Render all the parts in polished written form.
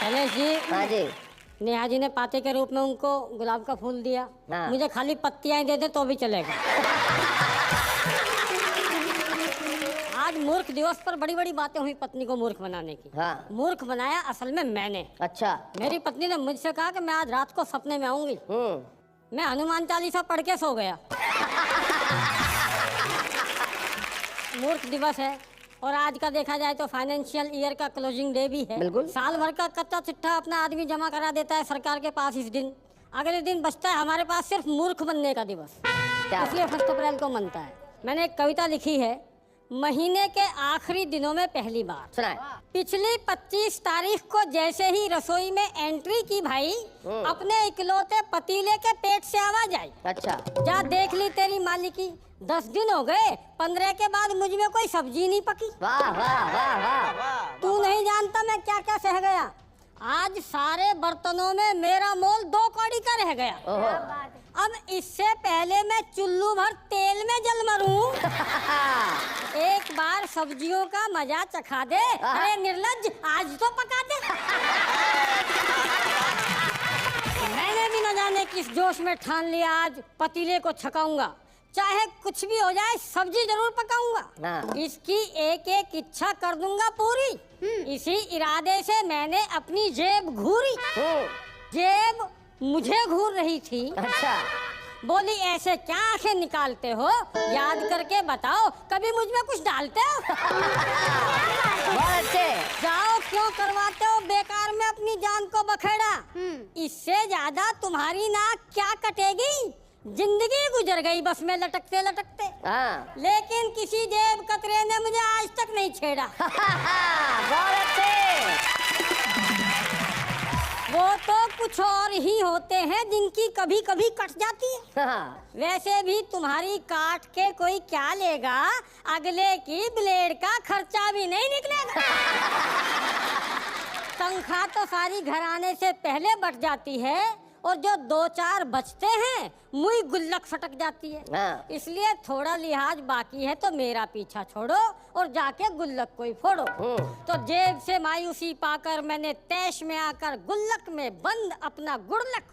शैलेश जी। हाँ जी। नेहा जी ने पाते के रूप में उनको गुलाब का फूल दिया। हाँ। मुझे खाली पत्तियां दे दे तो भी चलेगा। आज मूर्ख दिवस पर बड़ी बड़ी बातें हुई पत्नी को मूर्ख बनाने की। हाँ। मूर्ख बनाया असल में मैंने। अच्छा। मेरी पत्नी ने मुझसे कहा कि मैं आज रात को सपने में आऊंगी। मैं हनुमान चालीसा पढ़ के सो गया। मूर्ख दिवस है और आज का देखा जाए तो फाइनेंशियल ईयर का क्लोजिंग डे भी है। बिल्कुल। साल भर का कच्चा चिट्ठा अपना आदमी जमा करा देता है सरकार के पास इस दिन। अगले दिन बचता है हमारे पास सिर्फ मूर्ख बनने का दिवस, इसलिए 1 अप्रैल को मनता है। मैंने एक कविता लिखी है, महीने के आखिरी दिनों में पहली बार। सुनाए। पिछली 25 तारीख को जैसे ही रसोई में एंट्री की भाई, अपने इकलौते पतीले के पेट से आवाज आई। अच्छा। जा देख ली तेरी मालिकी, 10 दिन हो गए, 15 के बाद मुझ में कोई सब्जी नहीं पकी। वाह वाह वाह वाह। तू नहीं जानता मैं क्या क्या सह गया। आज सारे बर्तनों में मेरा मोल 2 कौड़ी का रह गया। अब इससे पहले मैं चुल्लू भर तेल में जल मरूं। एक बार सब्जियों का मजा चखा दे। अरे निर्लज्ज, आज तो पका दे। मैंने भी न जाने किस जोश में ठान लिया, आज पतीले को छकाऊंगा, चाहे कुछ भी हो जाए सब्जी जरूर पकाऊंगा। इसकी एक एक इच्छा कर दूंगा पूरी। इसी इरादे से मैंने अपनी जेब घूरी। जेब मुझे घूर रही थी। अच्छा। बोली ऐसे क्या आंखें निकालते हो, याद करके बताओ कभी मुझ में कुछ डालते हो। बहुत अच्छे। जाओ, क्यों करवाते हो बेकार में अपनी जान को बखेड़ा। इससे ज्यादा तुम्हारी नाक क्या कटेगी, जिंदगी गुजर गई बस में लटकते लटकते। हाँ। लेकिन किसी जेब कतरे ने मुझे आज तक नहीं छेड़ा। बहुत अच्छे। वो तो कुछ और ही होते हैं जिनकी कभी कभी कट जाती है। हाँ। वैसे भी तुम्हारी काट के कोई क्या लेगा, अगले की ब्लेड का खर्चा भी नहीं निकलेगा। तनख्वाह तो सारी घराने से पहले बट जाती है और जो 2-4 बचते हैं मुई गुल्लक फटक जाती है। हाँ। इसलिए थोड़ा लिहाज बाकी है तो मेरा पीछा छोड़ो और जाके गुल्लक कोई फोड़ो। तो जेब से मायूसी पाकर मैंने तैश में आकर गुल्लक में बंद अपना गुड़लक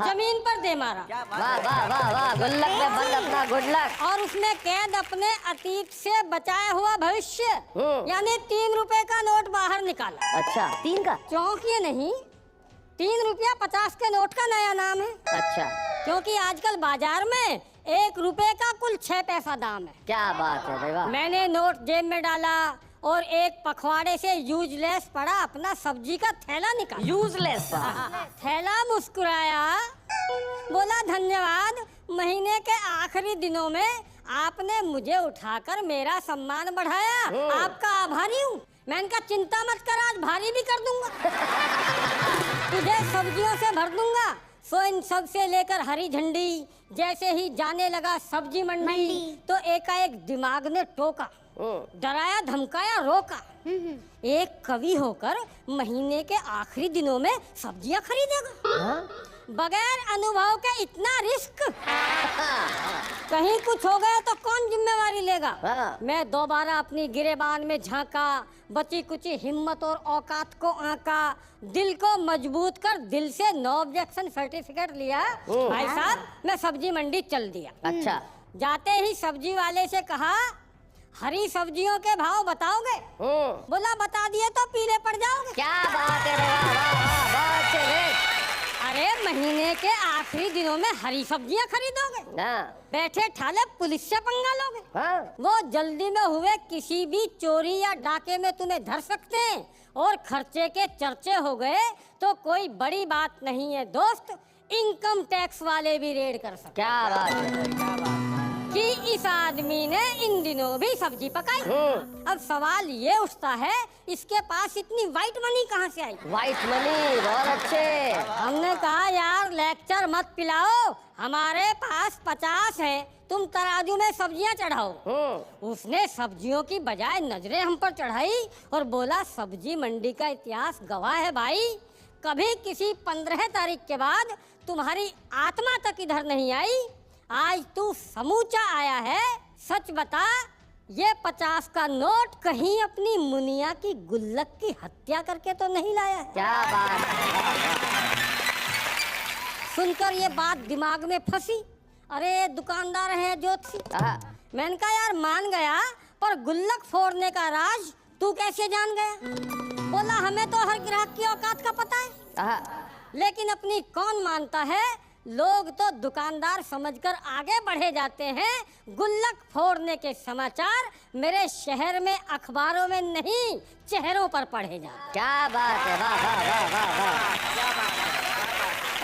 जमीन पर दे मारा। वाह वाह वाह वाह। गुल्लक में बंद अपना गुडलक और उसमें कैद अपने अतीत से बचाया हुआ भविष्य, यानी 3 रुपए का नोट बाहर निकाला। अच्छा। 3 का? चौंकिए नहीं, 3 रुपया 50 के नोट का नया नाम है। अच्छा। क्योंकि आजकल बाजार में 1 रुपए का कुल 6 पैसा दाम है। क्या बात है भाई, वाह। मैंने नोट जेब में डाला और एक पखवाड़े से यूजलेस पड़ा अपना सब्जी का थैला निकाला। यूजलेस? थैला मुस्कुराया, बोला धन्यवाद, महीने के आखिरी दिनों में आपने मुझे उठाकर मेरा सम्मान बढ़ाया, आपका आभारी हूँ। मैंने कहा चिंता मत कर, आज भारी भी कर दूंगा। तुझे सब्जियों से भर दूंगा। सो इन सब से लेकर हरी झंडी जैसे ही जाने लगा सब्जी मंडी, तो एकाएक दिमाग ने टोका, डराया धमकाया रोका। एक कवि होकर महीने के आखिरी दिनों में सब्जियां खरीदेगा? बगैर अनुभव के इतना रिस्क? कहीं कुछ हो गया तो कौन जिम्मेवारी लेगा? मैं दोबारा अपनी गिरेबान में झांका, बची कुची हिम्मत और औकात को आंका, दिल को मजबूत कर दिल से नो ऑब्जेक्शन सर्टिफिकेट लिया। भाई साहब मैं सब्जी मंडी चल दिया। अच्छा। जाते ही सब्जी वाले से कहा, हरी सब्जियों के भाव बताओगे? बोला बता दिए तो पीले पड़ जाओगे। क्या बात है, वाह वाह वाह, बहुत अच्छे रेट। अरे महीने के आखिरी दिनों में हरी सब्जियां खरीदोगे? बैठे ठाले पुलिस से पंगा लोगे? वो जल्दी में हुए किसी भी चोरी या डाके में तुम्हें धर सकते हैं, और खर्चे के चर्चे हो गए तो कोई बड़ी बात नहीं है दोस्त, इनकम टैक्स वाले भी रेड कर सकते। क्या बात है, क्या बात है कि इस आदमी ने इन दिनों भी सब्जी पकाई। अब सवाल ये उठता है, इसके पास इतनी व्हाइट मनी कहाँ से आई? व्हाइट मनी, बहुत अच्छे। हमने कहा यार लेक्चर मत पिलाओ, हमारे पास 50 है, तुम तराजू में सब्जियां चढ़ाओ। उसने सब्जियों की बजाय नजरें हम पर चढ़ाई और बोला सब्जी मंडी का इतिहास गवाह है भाई, कभी किसी 15 तारीख के बाद तुम्हारी आत्मा तक इधर नहीं आई। आज तू समूचा आया है, सच बता ये 50 का नोट कहीं अपनी मुनिया की गुल्लक की हत्या करके तो नहीं लाया है? क्या बात है। सुनकर ये बात दिमाग में फंसी। अरे दुकानदार है ज्योतिषी। हाँ, मैंने कहा यार मान गया, पर गुल्लक फोड़ने का राज तू कैसे जान गया? बोला हमें तो हर ग्राहक की औकात का पता है, हाँ, लेकिन अपनी कौन मानता है। लोग तो दुकानदार समझकर आगे बढ़े जाते हैं। गुल्लक फोड़ने के समाचार मेरे शहर में अखबारों में नहीं, चेहरों पर पढ़े जाते। क्या बात है, वाह वाह वाह वाह वाह।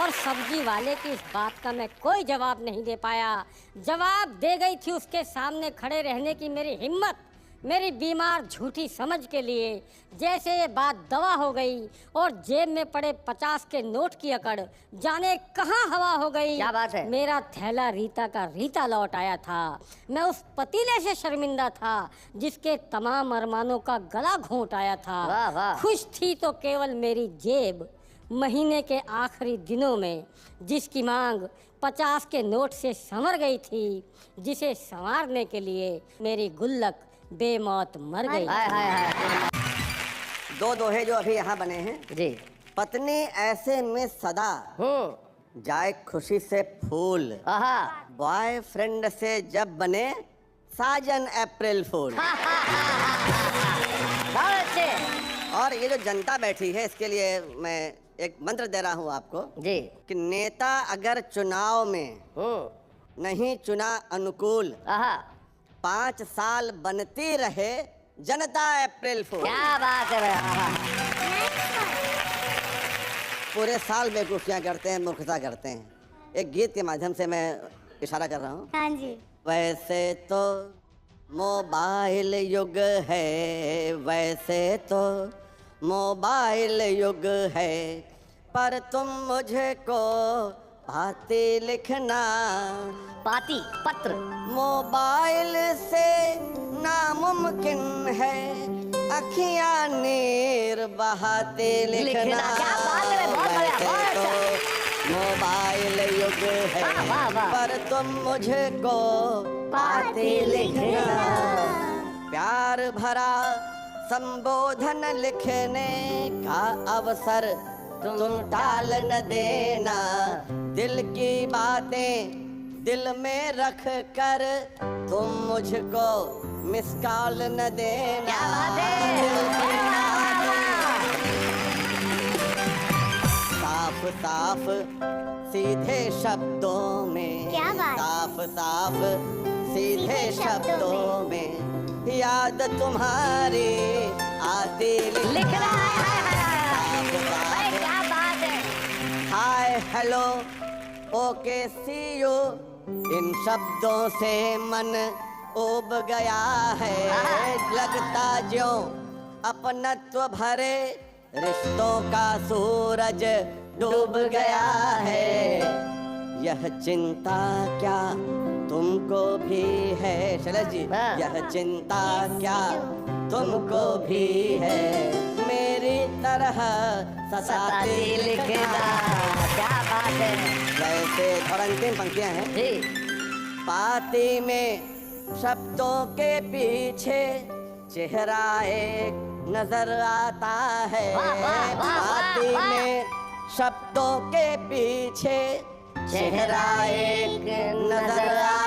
और सब्जी वाले की इस बात का मैं कोई जवाब नहीं दे पाया। जवाब दे गई थी उसके सामने खड़े रहने की मेरी हिम्मत, मेरी बीमार झूठी समझ के लिए। जैसे ये बात दवा हो गई और जेब में पड़े 50 के नोट की अकड़ जाने कहाँ हवा हो गई। क्या बात है? मेरा थैला रीता का रीता लौट आया था। मैं उस पतीले से शर्मिंदा था जिसके तमाम अरमानों का गला घोंट आया था। वाह, वाह। खुश थी तो केवल मेरी जेब। महीने के आखिरी दिनों में जिसकी मांग 50 के नोट से संवर गई थी, जिसे संवारने के लिए मेरी गुल्लक बेमौत मर गई। हाय हाय हाय। दो दोहे जो अभी यहाँ बने हैं। जी। पत्नी ऐसे में सदा जाए खुशी से फूल, आहा। बॉयफ्रेंड से जब बने साजन अप्रैल फूल। बहुत अच्छे। और ये जो जनता बैठी है इसके लिए मैं एक मंत्र दे रहा हूँ आपको जी। कि नेता अगर चुनाव में नहीं चुना अनुकूल, आहा। 5 साल बनती रहे जनता अप्रैल फूल। क्या बात है भाई। आहा। पूरे साल बेवकूफियाँ करते हैं, मूर्खता करते हैं। एक गीत के माध्यम से मैं इशारा कर रहा हूँ। हाँ जी। वैसे तो मोबाइल युग है, वैसे तो मोबाइल युग है, पर तुम मुझको पाती लिखना। पाती पत्र। मोबाइल से नामुमकिन है अखियां नीर बहाते लिखना। क्या बात है, बहुत बढ़िया, वैसे बहुत तो अच्छा। मोबाइल युग है, वाह, वाह, वाह। पर तुम मुझको पाती लिखना। प्यार भरा संबोधन लिखने का अवसर तुम टाल न देना। दिल की बातें दिल में रख कर तुम मुझको मिस कॉल न देना। क्या बात है। दिल की बातें साफ साफ सीधे शब्दों में, क्या बात? साफ साफ सीधे शब्दों में याद तुम्हारी आती लिखना है। साफ भाई साफ क्या बात है। Hi hello okay see you, इन शब्दों से मन उब गया है। लगता जो अपनत्व भरे रिश्तों का सूरज डूब गया है। यह चिंता क्या तुमको भी है शैलेश जी? हाँ। यह चिंता क्या तुमको भी है मेरी तरह सताती लिखना। क्या बात है। वैसे और अंतिम पंक्तियां हैं। जी। पाती में शब्दों के पीछे चेहरा एक नजर आता है। वाह, वाह, वाह, पाती वाह। में शब्दों के पीछे चेहरा एक नजर आता